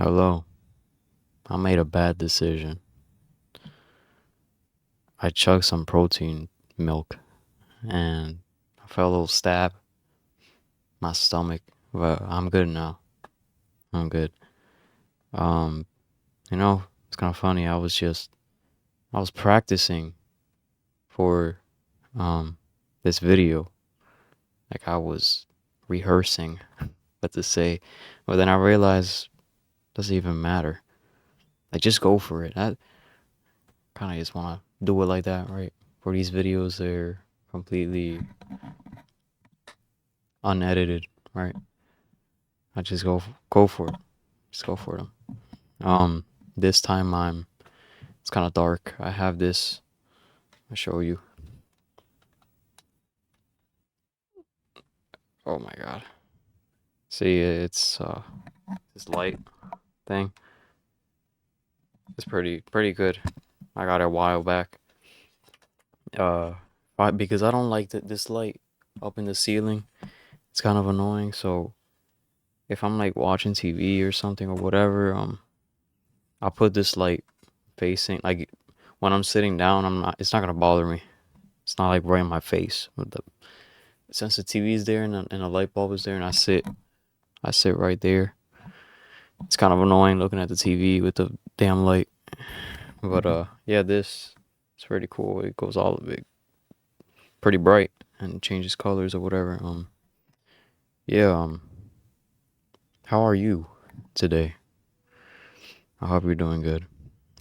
Hello. I made a bad decision. I chugged some protein milk and I felt a little stab in my stomach, but I'm good now. I'm good. Um, it's kind of funny. I was practicing for um this video. Like I was rehearsing what to say, but then I realized it doesn't even matter. Like just go for it. I kind of just want to do it like that, right? For these videos, they're completely unedited, right? I just go for it. Just go for them. Um, this time it's kind of dark. I have this. I'll show you. Oh my god. See, it's this light thing. It's pretty good. I got it a while back. Uh, because I don't like this light up in the ceiling. It's kind of annoying. So if I'm like watching TV or something or whatever, I'll put this light facing like when I'm sitting down. It's not gonna bother me. It's not like right in my face. With the since the TV is there and the light bulb is there, and I sit right there. It's kind of annoying looking at the TV with the damn light. But yeah, this it's pretty cool. It goes all of it pretty bright and changes colors or whatever. Yeah. How are you today? I hope you're doing good.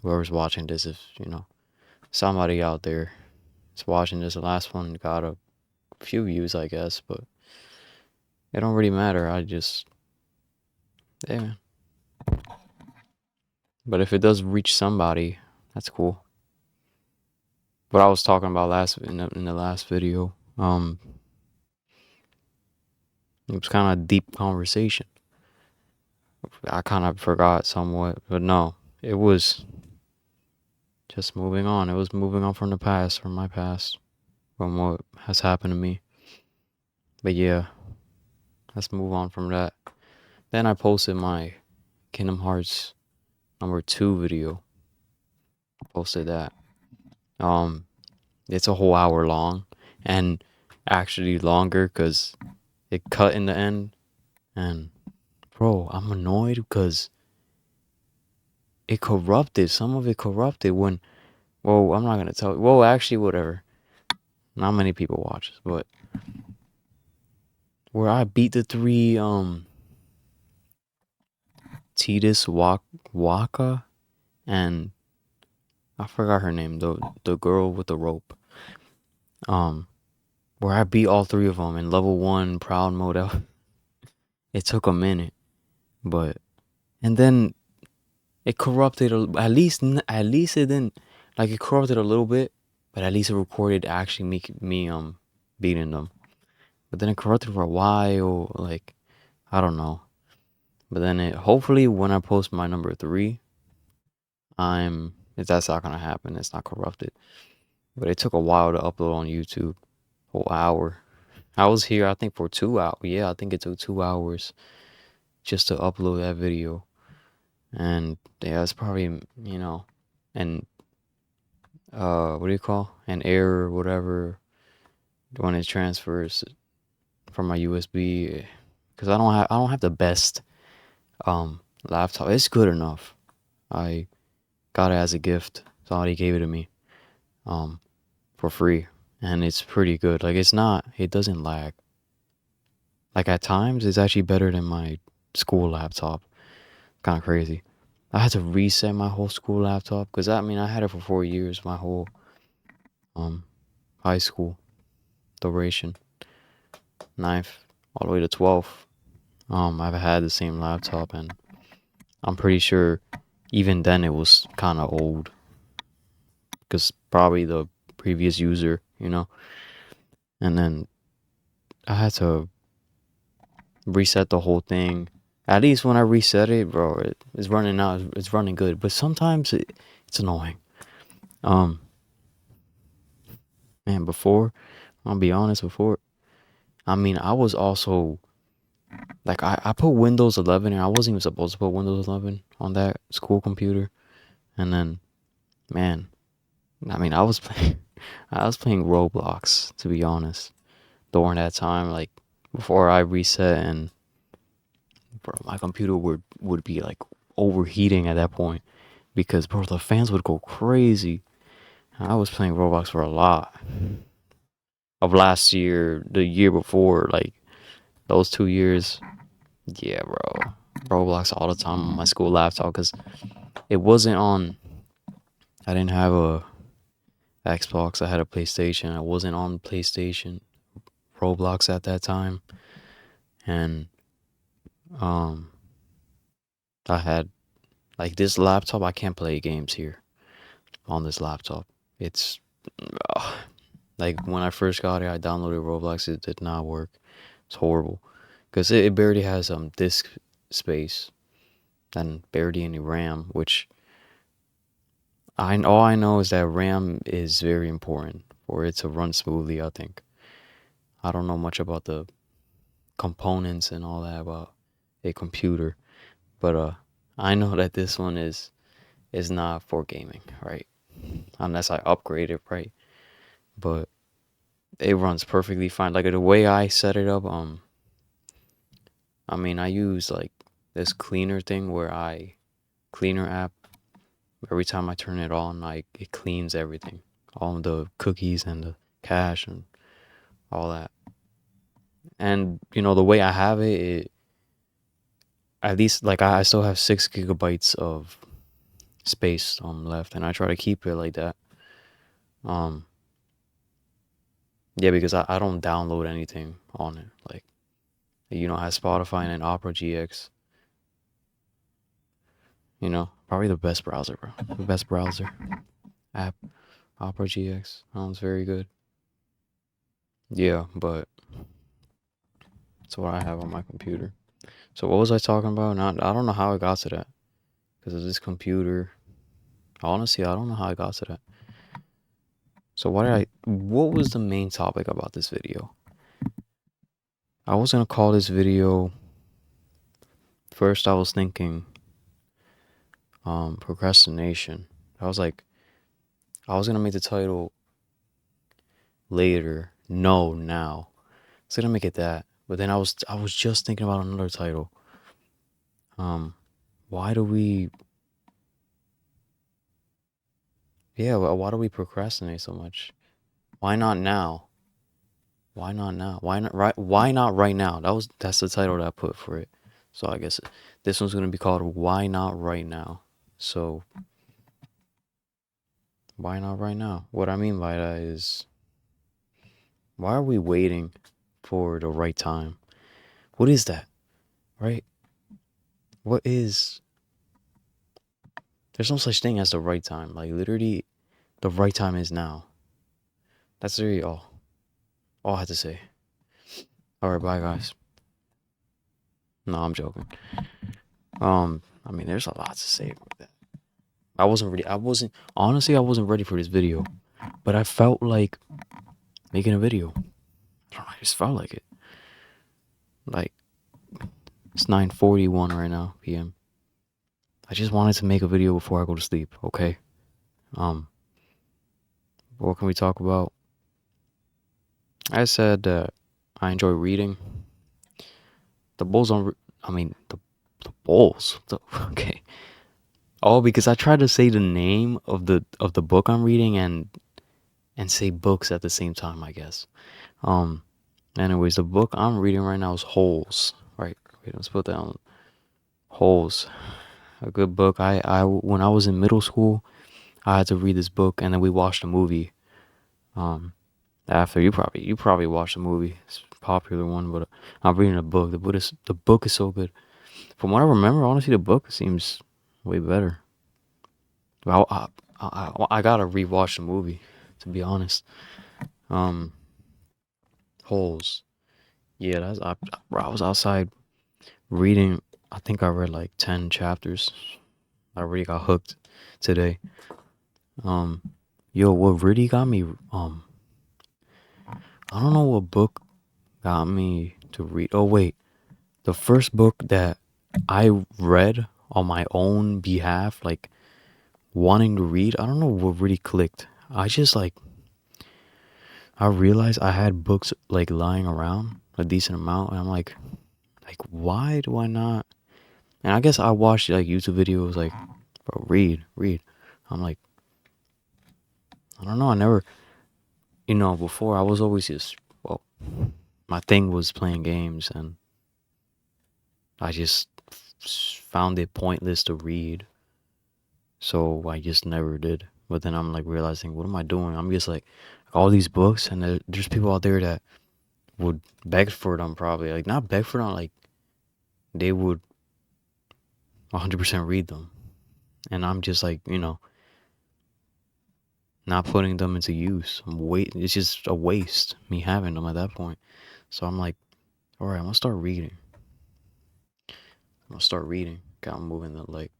Whoever's watching this, if somebody out there is watching this, the last one got a few views, I guess, but it don't really matter. Yeah, man. But if it does reach somebody, that's cool. What I was talking about in the last video, it was kind of a deep conversation. I kind of forgot somewhat, but no, it was just moving on. It was moving on from the past, from my past, from what has happened to me. But yeah, let's move on from that. Then I posted my Kingdom Hearts #2 video. I posted that. Um, it's a whole hour long, and actually longer because it cut in the end. And bro, I'm annoyed because it corrupted. Some of it corrupted when. Well, I'm not gonna tell you. Well, actually, whatever. Not many people watch this, but where I beat the three Titus Waka and I forgot her name, the girl with the rope. Um, where I beat all three of them in level 1 proud mode. It took a minute, but and then it corrupted at least it didn't like it corrupted a little bit, but at least it recorded actually me beating them. But then it corrupted for a while, like I don't know. But then it hopefully when I post my #3, if that's not gonna happen, it's not corrupted. But it took a while to upload on YouTube. Whole hour. I was here I think for 2 hours. Yeah, I think it took 2 hours just to upload that video. And yeah, it's probably and what do you call an error or whatever when it transfers from my USB because I don't have the best laptop. It's good enough. I got it as a gift. Somebody gave it to me for free, and it's pretty good. Like it doesn't lag. Like at times, it's actually better than my school laptop. Kind of crazy. I had to reset my whole school laptop because I had it for 4 years, my whole um high school duration, ninth all the way to 12th. I've had the same laptop, and I'm pretty sure even then it was kind of old because probably the previous user, and then I had to reset the whole thing. At least when I reset it, bro, it's running out. It's running good, but sometimes it's annoying. Um, man, before I'll be honest, I was also Like I put Windows 11 and I wasn't even supposed to put Windows 11 on that school computer. And then, man, I mean, I was playing, I was playing Roblox, to be honest, during that time. Like before I reset, and bro, my computer would be like overheating at that point because bro, the fans would go crazy. I was playing Roblox for a lot of last year, the year before, like those 2 years. Yeah, bro, Roblox all the time on my school laptop because it wasn't on. I didn't have a Xbox. I had a PlayStation. I wasn't on PlayStation Roblox at that time, and um, I had like this laptop. I can't play games here on this laptop. It's like when I first got it, I downloaded Roblox. It did not work. It's horrible because it barely has disk space and barely any RAM. Which all I know is that RAM is very important for it to run smoothly. I think I don't know much about the components and all that about a computer, but I know that this one is not for gaming, right? Unless I upgrade it, right? But it runs perfectly fine. Like the way I set it up, I mean, I use like this cleaner thing where cleaner app. Every time I turn it on, like it cleans everything, all the cookies and the cache and all that. And you know the way I have it at least like I still have 6 gigabytes of space left, and I try to keep it like that. Um, yeah, because I don't download anything on it. Like I have Spotify and Opera GX. Probably the best browser, bro. The best browser app, Opera GX. Sounds very good. Yeah, but that's what I have on my computer. So what was I talking about? Not I don't know how I got to that because of this computer. Honestly, I don't know how I got to that. So what was the main topic about this video? I was gonna call this video, first I was thinking procrastination. I was like, I was gonna make the title later, no, now. I was gonna make it that. But then I was just thinking about another title. Why do we why do we procrastinate so much? Why not now? Why not now? Why not right now? That's the title that I put for it. So I guess this one's gonna be called Why Not Right Now. So why not right now? What I mean by that is, why are we waiting for the right time? What is that? Right? What is There's no such thing as the right time. Like literally the right time is now. That's really all I had to say. Alright, bye guys. No, I'm joking. I mean there's a lot to say about that. I wasn't ready for this video. But I felt like making a video. I just felt like it. Like it's 9:41 right now, PM. I just wanted to make a video before I go to sleep, okay? What can we talk about? I said that I enjoy reading. The Bulls on, I mean, the Bulls. Okay. Oh, because I tried to say the name of the book I'm reading and say books at the same time, I guess. Anyways, the book I'm reading right now is Holes. Right. Wait, let's put that on. Holes. A good book. When I was in middle school, I had to read this book, and then we watched a movie. After you probably watched the movie. It's a popular one, but I'm reading a book. The book is so good. From what I remember, honestly, the book seems way better. Well, I gotta rewatch the movie, to be honest. Holes. Yeah, I was outside reading. I think I read like 10 chapters. I really got hooked today. Yo, what really got me, I don't know what book got me to read. Oh, wait. the first book that I read on my own behalf, like wanting to read, I don't know what really clicked. I just like, I realized I had books like lying around a decent amount, and I'm like, why do I not? And I guess I watched like YouTube videos like, bro, read. I'm like, I don't know. I never, before I was always just, well, my thing was playing games, and I just found it pointless to read. So I just never did. But then I'm like realizing, what am I doing? I'm just like all these books, and there's people out there that would beg for them, probably. Like, not beg for them, like they would 100% read them. And I'm just like, not putting them into use. It's just a waste, me having them at that point. So I'm like, all right, I'm gonna start reading. Got moving the like.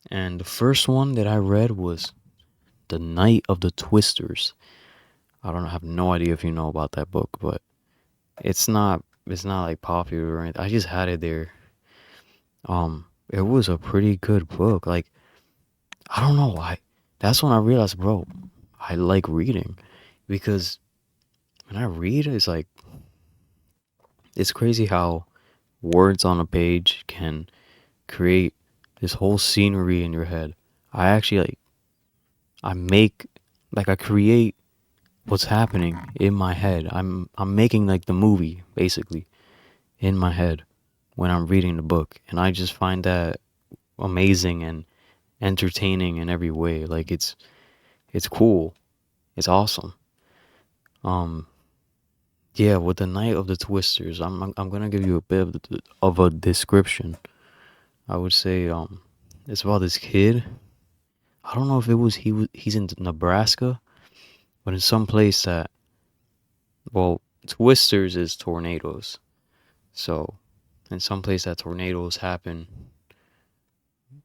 And the first one that I read was The Night of the Twisters. I don't have no idea if you know about that book, but it's not like popular or anything. I just had it there. It was a pretty good book. Like, I don't know why. That's when I realized, bro, I like reading, because when I read, it's crazy how words on a page can create this whole scenery in your head. I actually I make, I create what's happening in my head. I'm making like the movie basically in my head when I'm reading the book, and I just find that amazing and entertaining in every way. Like, it's cool. It's awesome. Um yeah, with The Night of the Twisters, I'm gonna give you a bit of a description. I would say it's about this kid. I don't know if he's in Nebraska, but in some place that, well, twisters is tornadoes. So in some place that tornadoes happen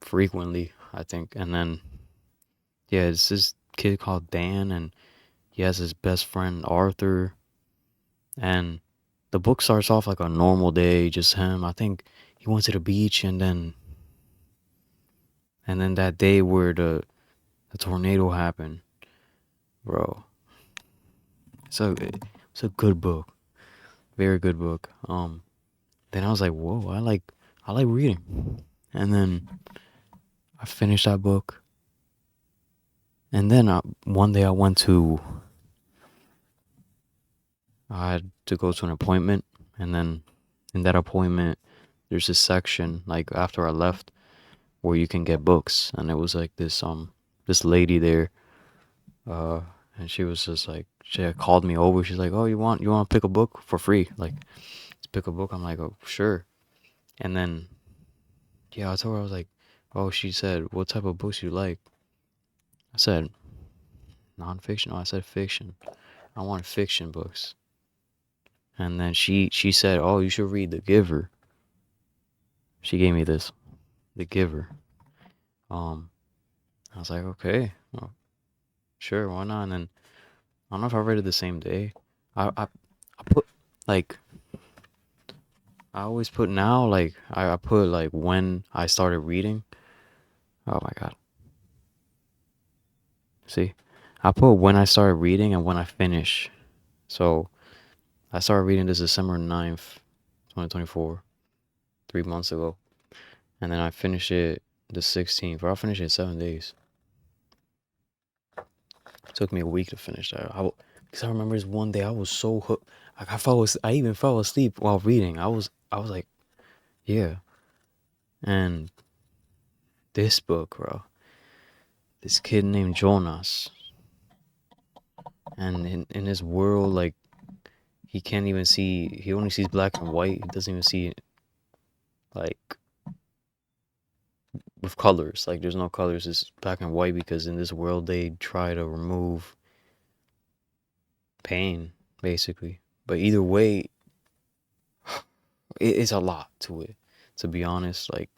frequently, I think. And then, yeah, it's this kid called Dan, and he has his best friend Arthur. And the book starts off like a normal day, just him. I think he went to the beach, and then that day where the tornado happened, bro. It's a good book, very good book. Then I was like, whoa, I like reading, and then I finished that book, and then one day I had to go to an appointment, and then in that appointment, there's a section like after I left where you can get books, and it was like this lady there, uh, and she was just like, she had called me over. She's like, oh, you want to pick a book for free? Like, let's pick a book. I'm like, oh, sure. And then, yeah, I told her, I was like, oh, she said, what type of books you like? I said, nonfiction. Oh, I said fiction. I want fiction books. And then she said, oh, you should read The Giver. She gave me this, The Giver. Um, I was like, okay, well, sure, why not? And then I don't know if I read it the same day. I put like I always put now like I put like when I started reading. Oh my god. See? I put when I started reading and when I finish. So I started reading this December 9th, 2024, 3 months ago. And then I finished it the 16th, or I'll finish it in 7 days. It took me a week to finish that. Because I remember this one day I was so hooked. Like, I even fell asleep while reading. I was like, yeah. And this book, bro, this kid named Jonas, and in his world, like, he can't even see, he only sees black and white. He doesn't even see, like, with colors. Like, there's no colors, it's black and white, because in this world they try to remove pain, basically. But either way, it's a lot to it, to be honest. Like,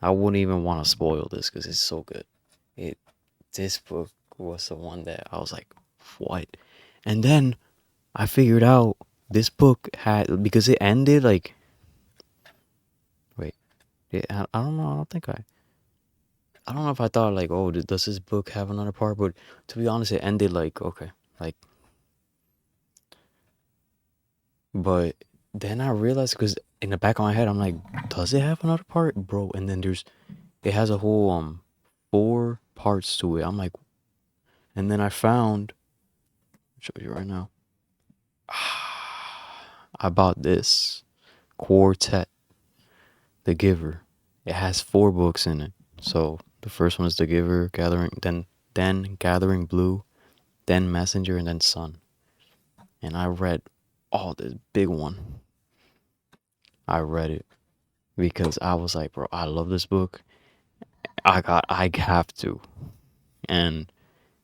I wouldn't even want to spoil this because it's so good. This book was the one that I was like, what? And then I figured out this book had, because it ended like I don't know. I don't know if I thought like, oh, does this book have another part? But to be honest, it ended like okay, like. But then I realized because in the back of my head, I'm like, does it have another part, bro? And then it has a whole 4 parts to it. I'm like, and then I found, I'll show you right now. I bought this Quartet, The Giver. It has 4 books in it. So the first one is The Giver, then Gathering Blue, then Messenger, and then Sun. And I read this big one. I read it because I was like, bro, I love this book. I have to. And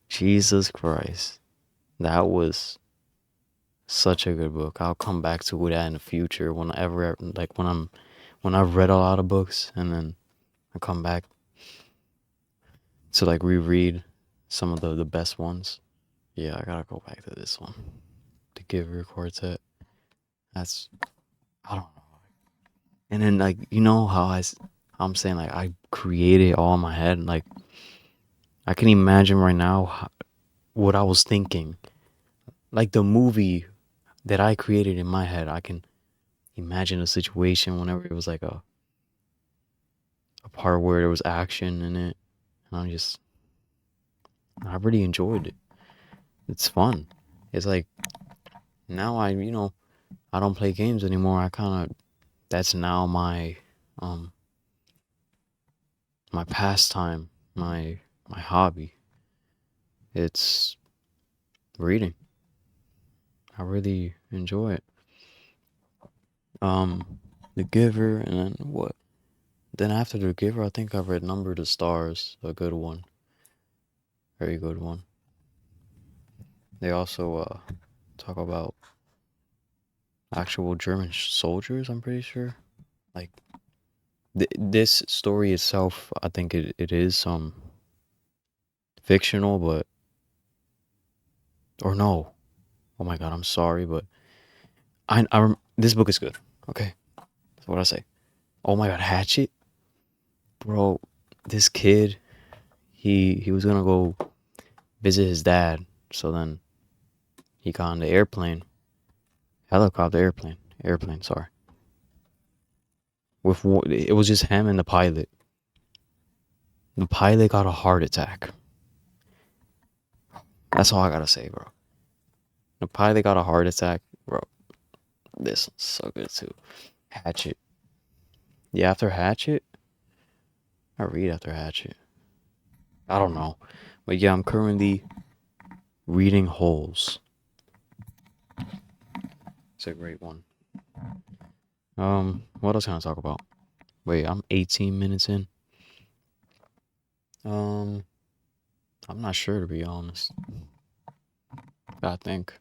Jesus Christ, that was such a good book. I'll come back to that in the future whenever, like when I've read a lot of books and then I come back to like reread some of the best ones. Yeah, I gotta go back to this one. The Giver Quartet. That's, I don't know. And then like, you know how I'm saying like I created all in my head. Like I can imagine right now what I was thinking. Like the movie that I created in my head, I can imagine a situation whenever it was like a part where there was action in it. And I really enjoyed it. It's fun. It's like now I don't play games anymore. That's now my pastime, my hobby. It's reading. I really enjoy it. The Giver, and then what? Then after The Giver, I think I've read Number of the Stars, a good one. Very good one. They also talk about actual German soldiers, I'm pretty sure. Like this story itself, I think it is fictional, but or no. Oh my god, I'm sorry, but this book is good. Okay, that's what I say. Oh my god, Hatchet, bro. This kid, he was gonna go visit his dad, so then he got on the airplane. Sorry, it was just him and the pilot. The pilot got a heart attack. That's all I gotta say, bro. The pilot got a heart attack, bro. This one's so good too. Hatchet. Yeah, after Hatchet, I read after Hatchet. I don't know, but yeah, I'm currently reading Holes. It's a great one. What else can I talk about? Wait, I'm 18 minutes in. I'm not sure to be honest. I think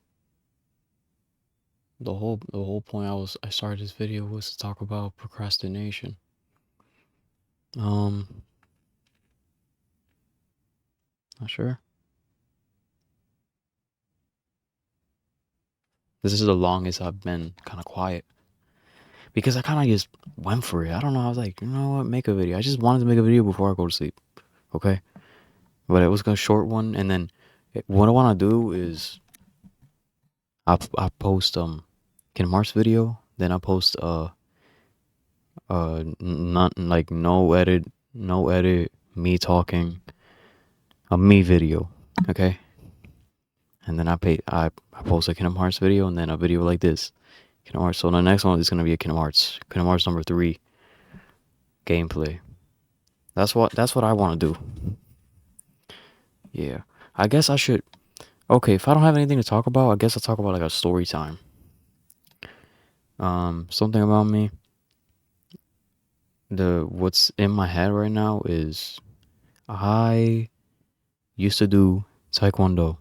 the whole point I started this video was to talk about procrastination. Not sure. This is the longest I've been kind of quiet because I kind of just went for it. I don't know. I was like, you know what, make a video. I just wanted to make a video before I go to sleep. Okay, but it was a short one, and then what I want to do is I post Kingdom Hearts video, then I post not like no edit me talking a me video, okay, and then I post a Kingdom Hearts video and then a video like this Kingdom Hearts. So the next one is gonna be a Kingdom Hearts number 3 gameplay. That's what I want to do. Yeah, I guess I should. Okay, if I don't have anything to talk about, I guess I'll talk about like a story time. Something about me. What's in my head right now is I used to do Taekwondo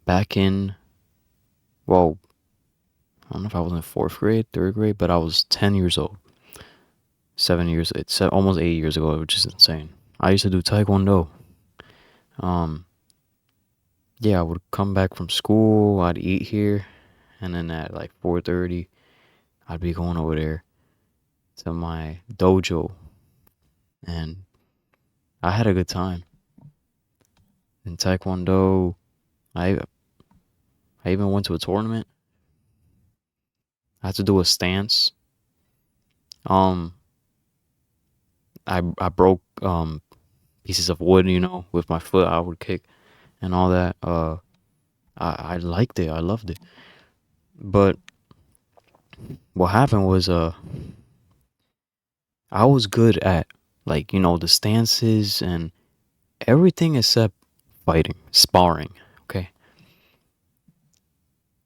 back in, well, I don't know if I was in 4th grade, 3rd grade, but I was 10 years old. 7 years, it's almost 8 years ago, which is insane. I used to do Taekwondo. Yeah, I would come back from school, I'd eat here, and then at like 4:30, I'd be going over there to my dojo, and I had a good time. In Taekwondo, I I even went to a tournament. I had to do a stance. Um, I broke pieces of wood, with my foot. I would kick and all that. I liked it. I loved it. But what happened was I was good at, like, the stances and everything except fighting, sparring. Okay,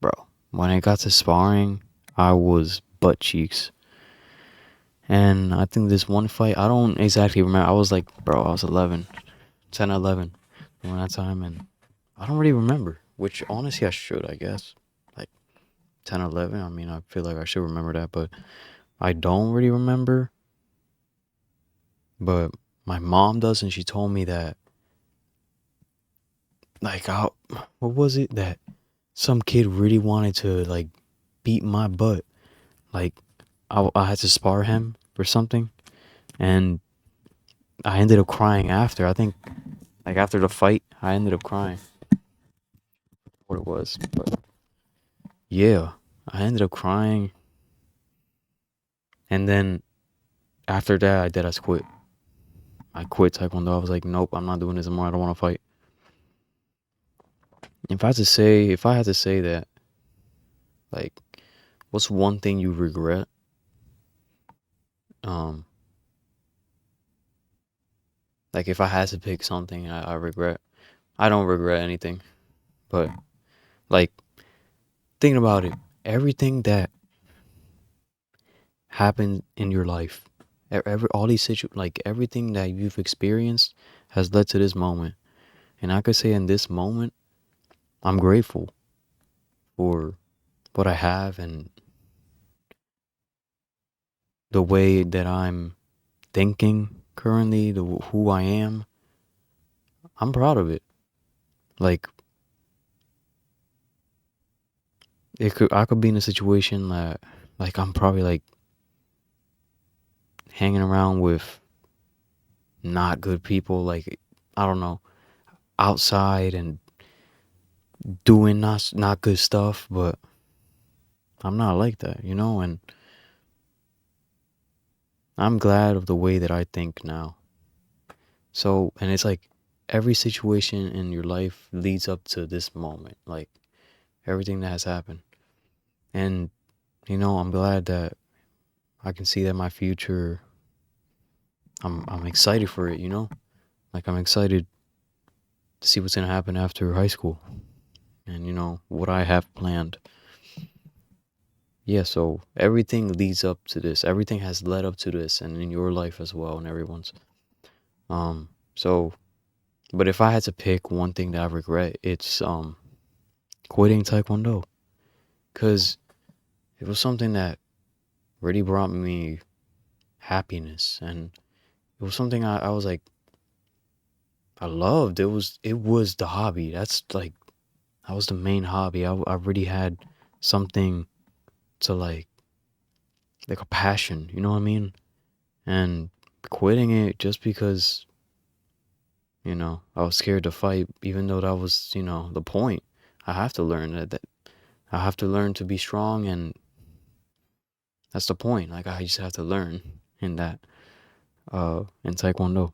bro. When I got to sparring, I was butt cheeks. And I think this one fight, I don't exactly remember. I was like, bro, I was 11, 10, 11 during that time, and I don't really remember. Which honestly, I should, I guess. Like 10, 11. I mean, I feel like I should remember that, but I don't really remember. But my mom does, and she told me that, like, what was it that some kid really wanted to, like, beat my butt? Like, I had to spar him or something, and I ended up crying after. I think, like, after the fight, I ended up crying. What it was, but yeah, I ended up crying, and then after that, I did. I quit. I quit Taekwondo. I was like, nope, I'm not doing this anymore. I don't want to fight. If I had to say that, like, what's one thing you regret? Um, like, if I had to pick something I regret, I don't regret anything. But, like, thinking about it, everything that happened in your life, all these like, everything that you've experienced has led to this moment. And I could say in this moment, I'm grateful for what I have and the way that I'm thinking currently, who I am. I'm proud of it. Like, I could be in a situation that, like, I'm probably, like, hanging around with not good people, like, I don't know, outside and doing not good stuff, but I'm not like that, and I'm glad of the way that I think now. So, and it's like every situation in your life leads up to this moment, like everything that has happened. And, I'm glad that I can see that my future, I'm excited for it, Like, I'm excited to see what's going to happen after high school and, what I have planned. Yeah, so everything leads up to this. Everything has led up to this, and in your life as well, and everyone's. So, but if I had to pick one thing that I regret, it's quitting Taekwondo, cause it was something that really brought me happiness, and it was something I was like, I loved. It was the hobby. That's like, that was the main hobby. I really had something to, like a passion. You know what I mean? And quitting it just because, I was scared to fight, even though that was, the point. I have to learn that I have to learn to be strong, and that's the point. Like, I just have to learn in that, in Taekwondo.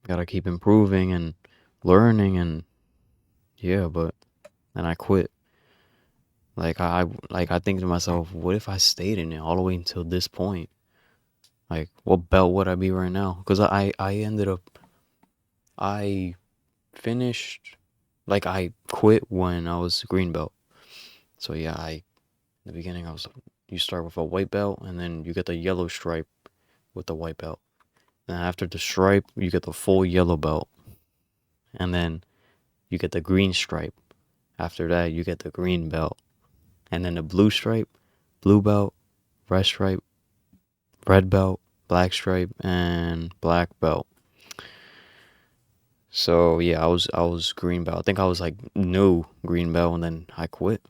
Gotta keep improving and learning, and yeah, but then I quit. Like, I think to myself, what if I stayed in it all the way until this point? Like, what belt would I be right now? Because I ended up, I finished, like, I quit when I was green belt. So yeah, in the beginning, you start with a white belt, and then you get the yellow stripe with the white belt. Then after the stripe, you get the full yellow belt, and then you get the green stripe. After that, you get the green belt, and then the blue stripe, blue belt, red stripe, red belt, black stripe, and black belt. So yeah, I was green belt. I think I was like new green belt, and then I quit.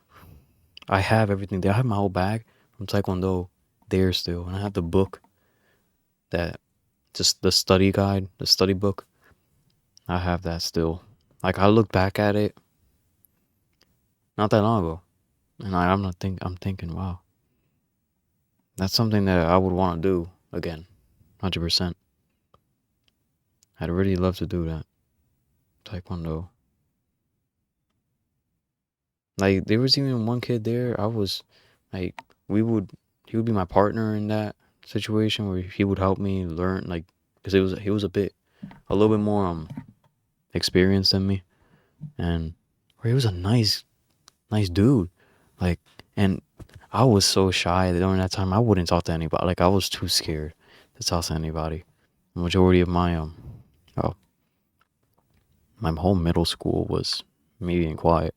I have everything there. I have my whole bag from Taekwondo there still. And I have the book that, just the study guide, the study book. I have that still. Like, I look back at it not that long ago, and I'm thinking, wow, that's something that I would want to do again, 100%. I'd really love to do that, Taekwondo. Like, there was even one kid there. I was like, we would he would be my partner in that situation where he would help me learn, like, because he was a little bit more experienced than me, and he was a nice dude, like, and I was so shy during that time. I wouldn't talk to anybody. Like, I was too scared to talk to anybody. The majority of oh, my whole middle school was me being quiet.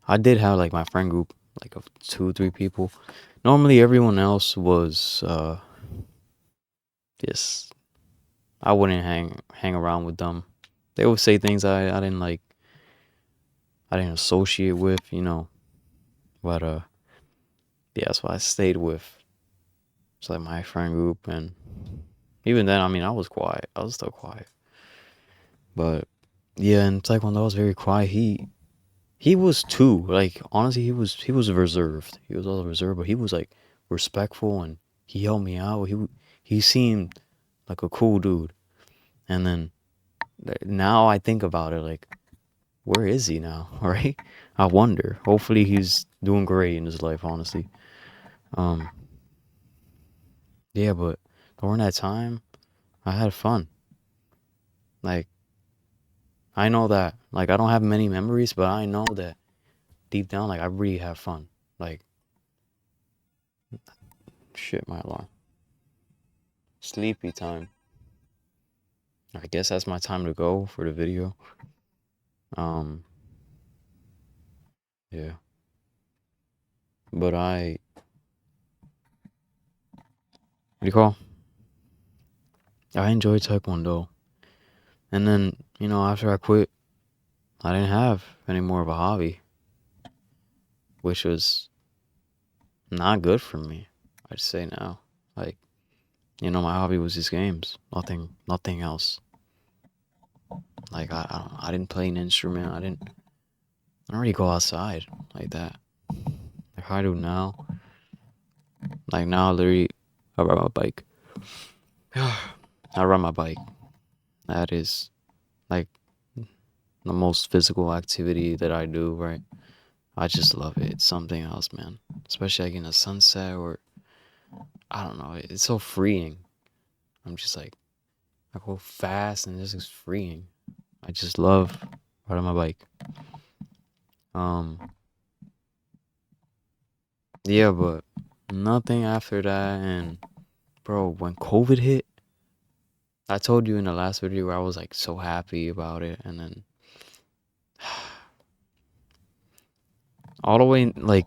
I did have like my friend group, like of 2 3 people. Normally everyone else was just, I wouldn't hang around with them. They would say things I didn't like, I didn't associate with, but yeah, that's why I stayed with, it's like, my friend group. And even then, I mean, I was quiet. I was still quiet. But yeah, and Taekwondo was very quiet. He was too. Like, honestly, he was reserved. He was all reserved, but he was like respectful, and he helped me out. He seemed like a cool dude. And then now I think about it, like, where is he now? Right? I wonder. Hopefully he's doing great in his life, honestly. Um yeah, but during that time I had fun. Like, I know that, like, I don't have many memories, but I know that deep down, like, I really have fun. Like, shit, my alarm. Sleepy time. I guess that's my time to go for the video. Um, yeah. But what do you call? I enjoyed Taekwondo. And then, after I quit, I didn't have any more of a hobby, which was not good for me, I'd say now. Like, my hobby was just games. Nothing else. Like, I didn't play an instrument. I don't really go outside like that. Like I do now. Like, now, literally, I ride my bike. I ride my bike. That is, like, the most physical activity that I do, right? I just love it. It's something else, man. Especially like in the sunset, or I don't know. It's so freeing. I'm just like, I go fast and this is freeing. I just love riding my bike. Um, yeah, but nothing after that. And bro, when COVID hit, I told you in the last video where I was like so happy about it, and then all the way, like,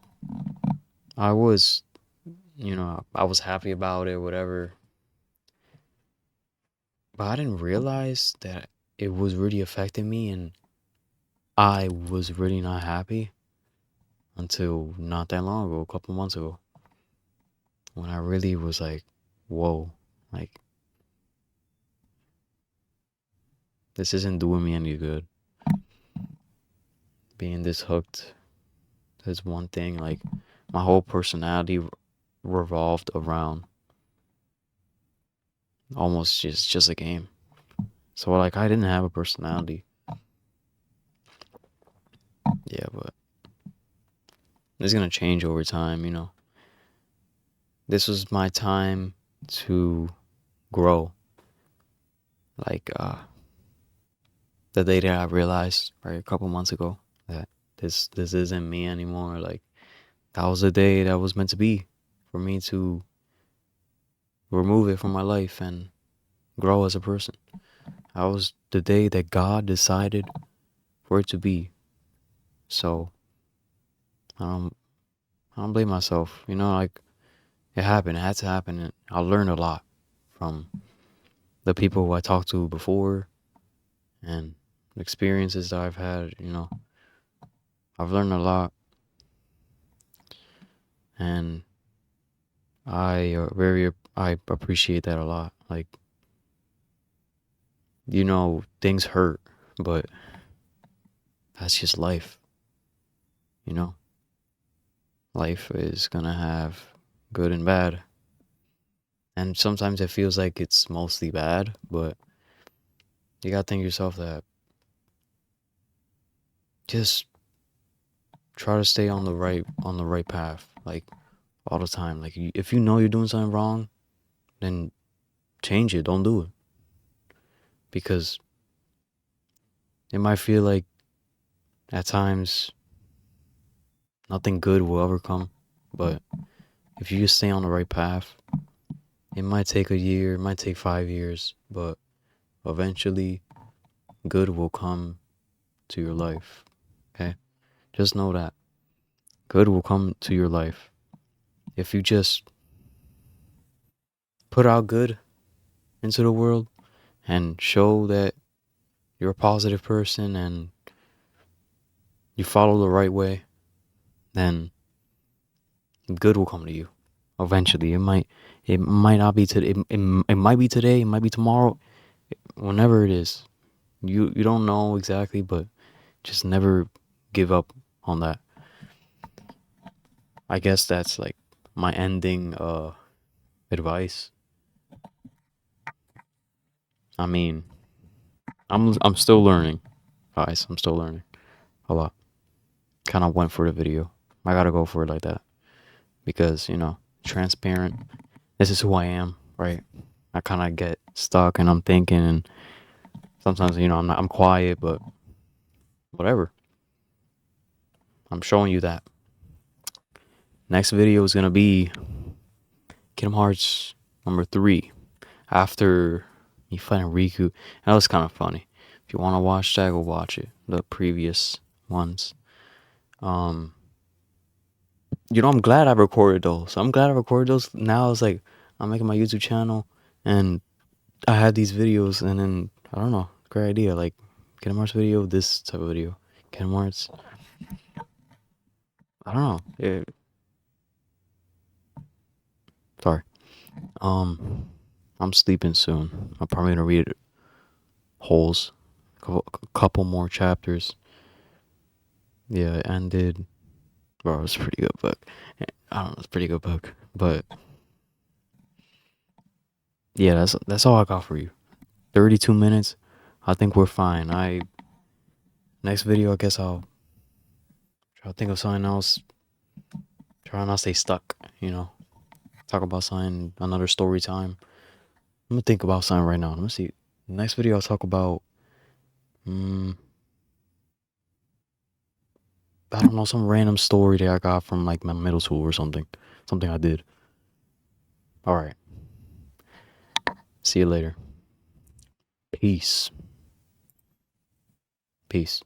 I was, I was happy about it, whatever. But I didn't realize that it was really affecting me, and I was really not happy until not that long ago, a couple months ago, when I really was like, whoa, like, this isn't doing me any good. Being this hooked is one thing. Like, my whole personality revolved around almost just a game. So, like, I didn't have a personality. Yeah, but it's gonna change over time. This was my time to grow. Like, the day that I realized, right, a couple months ago, that this isn't me anymore. Like, that was the day that was meant to be for me to remove it from my life and grow as a person. That was the day that God decided for it to be. So I don't I don't blame myself. Like, it happened. It had to happen. And I learned a lot from the people who I talked to before, and the experiences that I've had. I've learned a lot, and I appreciate that a lot. Like, you know, things hurt, but that's just life, you know? Life is gonna have good and bad. And sometimes it feels like it's mostly bad, but you gotta think yourself that just try to stay on the right path, like all the time. Like if you know you're doing something wrong, then change it. Don't do it because it might feel like at times nothing good will ever come, but if you just stay on the right path, it might take a year, it might take 5 years, but eventually good will come to your life. Okay? Just know that good will come to your life if you just put out good into the world and show that you're a positive person and you follow the right way, then good will come to you. Eventually, it might not be today. It might be today. It might be tomorrow. Whenever it is, you don't know exactly, but just never give up on that. I guess that's like my ending advice. I mean, I'm still learning, guys. I'm still learning a lot. Kind of went for the video. I gotta go for it like that because transparent. This is who I am, right? I kind of get stuck and I'm thinking, and sometimes I'm quiet, but whatever. I'm showing you that. Next video is gonna be Kingdom Hearts number 3 after you fighting Riku. That was kind of funny. If you want to watch that, go watch it. The previous ones. I'm glad I recorded those. I'm glad I recorded those. Now it's like I'm making my YouTube channel and I had these videos, and then I don't know, great idea. Like Kingdom Hearts video, this type of video. Kingdom Hearts. I don't know. Sorry. I'm sleeping soon. I'm probably gonna read Holes, a couple more chapters. Yeah, it ended. Bro, it's a pretty good book. I don't know, it's a pretty good book. But yeah, that's all I got for you. 32 minutes. I think we're fine. Next video, I guess I'll try to think of something else. Try not to stay stuck. Talk about something, another story time. I'm gonna think about something right now. Let me see. Next video, I'll talk about. I don't know, some random story that I got from like my middle school or something. Something I did. All right. See you later. Peace. Peace.